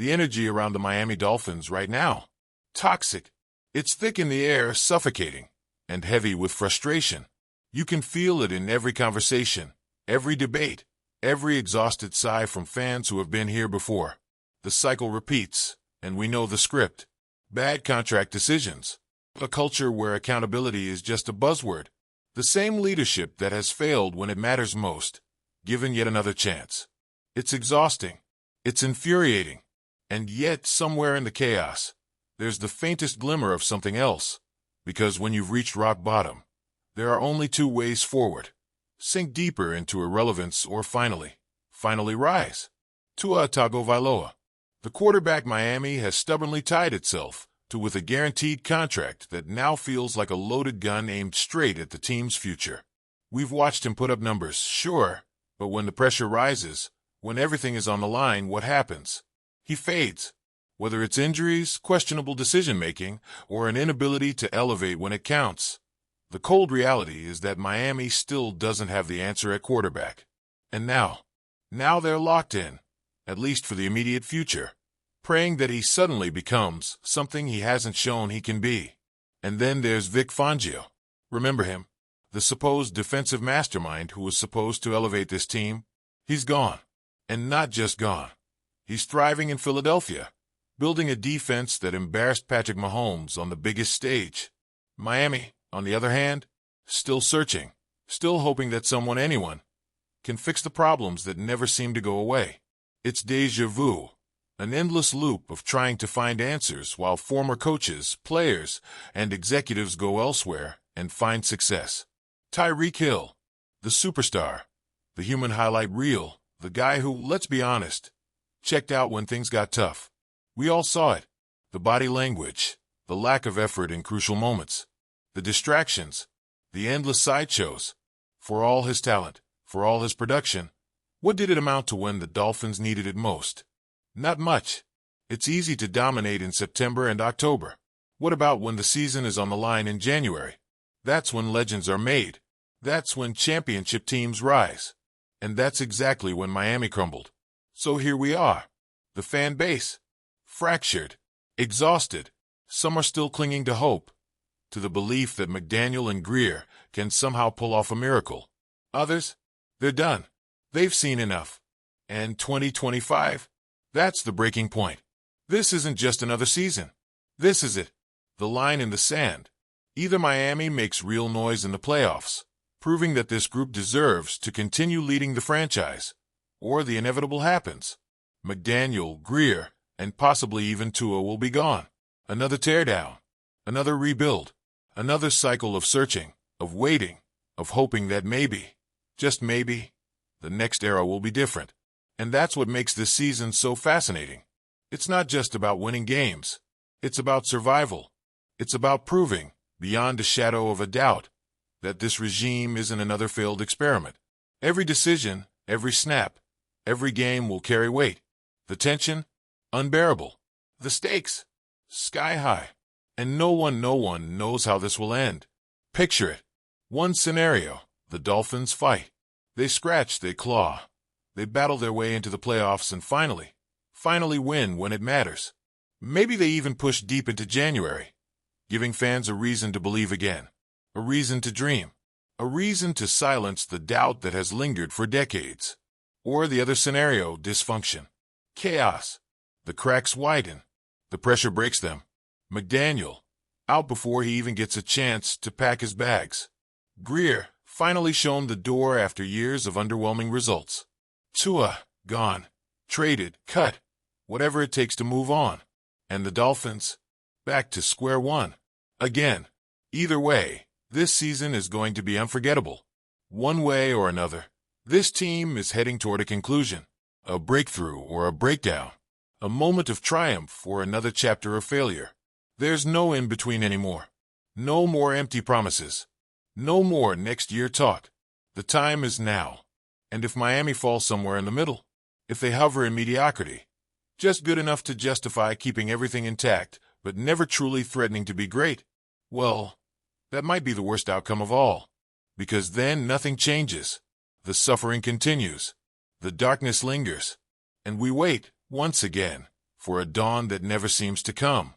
The energy around the Miami Dolphins right now. Toxic. It's thick in the air, suffocating, and heavy with frustration. You can feel it in every conversation, every debate, every exhausted sigh from fans who have been here before. The cycle repeats, and we know the script. Bad contract decisions. A culture where accountability is just a buzzword. The same leadership that has failed when it matters most, given yet another chance. It's exhausting. It's infuriating. And yet, somewhere in the chaos, there's the faintest glimmer of something else. Because when you've reached rock bottom, there are only two ways forward. Sink deeper into irrelevance or finally rise. Tua Tagovailoa. The quarterback Miami has stubbornly tied itself to with a guaranteed contract that now feels like a loaded gun aimed straight at the team's future. We've watched him put up numbers, sure, but when the pressure rises, when everything is on the line, what happens? He fades. Whether it's injuries, questionable decision-making, or an inability to elevate when it counts. The cold reality is that Miami still doesn't have the answer at quarterback. And now they're locked in, at least for the immediate future, praying that he suddenly becomes something he hasn't shown he can be. And then there's Vic Fangio. Remember him? The supposed defensive mastermind who was supposed to elevate this team? He's gone. And not just gone. He's thriving in Philadelphia, building a defense that embarrassed Patrick Mahomes on the biggest stage. Miami, on the other hand, still searching, still hoping that anyone, can fix the problems that never seem to go away. It's déjà vu, an endless loop of trying to find answers while former coaches, players, and executives go elsewhere and find success. Tyreek Hill, the superstar, the human highlight reel, the guy who, let's be honest, checked out when things got tough. We all saw it. The body language, the lack of effort in crucial moments, the distractions, the endless sideshows. For all his talent, for all his production, what did it amount to when the Dolphins needed it most? Not much. It's easy to dominate in September and October. What about when the season is on the line in January? That's when legends are made. That's when championship teams rise. And that's exactly when Miami crumbled. So here we are. The fan base. Fractured. Exhausted. Some are still clinging to hope. To the belief that McDaniel and Greer can somehow pull off a miracle. Others? They're done. They've seen enough. And 2025? That's the breaking point. This isn't just another season. This is it. The line in the sand. Either Miami makes real noise in the playoffs, proving that this group deserves to continue leading the franchise, or the inevitable happens. McDaniel, Greer, and possibly even Tua will be gone. Another teardown. Another rebuild. Another cycle of searching, of waiting, of hoping that maybe, just maybe, the next era will be different. And that's what makes this season so fascinating. It's not just about winning games. It's about survival. It's about proving, beyond a shadow of a doubt, that this regime isn't another failed experiment. Every decision, every snap, every game will carry weight. The tension, unbearable. The stakes, sky high. And no one knows how this will end. Picture it. One scenario, the Dolphins fight. They scratch, they claw. They battle their way into the playoffs and finally win when it matters. Maybe they even push deep into January, giving fans a reason to believe again, a reason to dream, a reason to silence the doubt that has lingered for decades. Or the other scenario, dysfunction, chaos. The cracks widen. The pressure breaks them. McDaniel, out before he even gets a chance to pack his bags. Greer, finally shown the door after years of underwhelming results. Tua, gone, traded, cut, whatever it takes to move on. And the Dolphins, back to square one. Again. Either way, this season is going to be unforgettable. One way or another, this team is heading toward a conclusion, a breakthrough or a breakdown, a moment of triumph or another chapter of failure. There's no in-between anymore. No more empty promises. No more next year talk. The time is now. And if Miami falls somewhere in the middle, if they hover in mediocrity, just good enough to justify keeping everything intact, but never truly threatening to be great, well, that might be the worst outcome of all. Because then nothing changes. The suffering continues. The darkness lingers. And we wait, once again, for a dawn that never seems to come.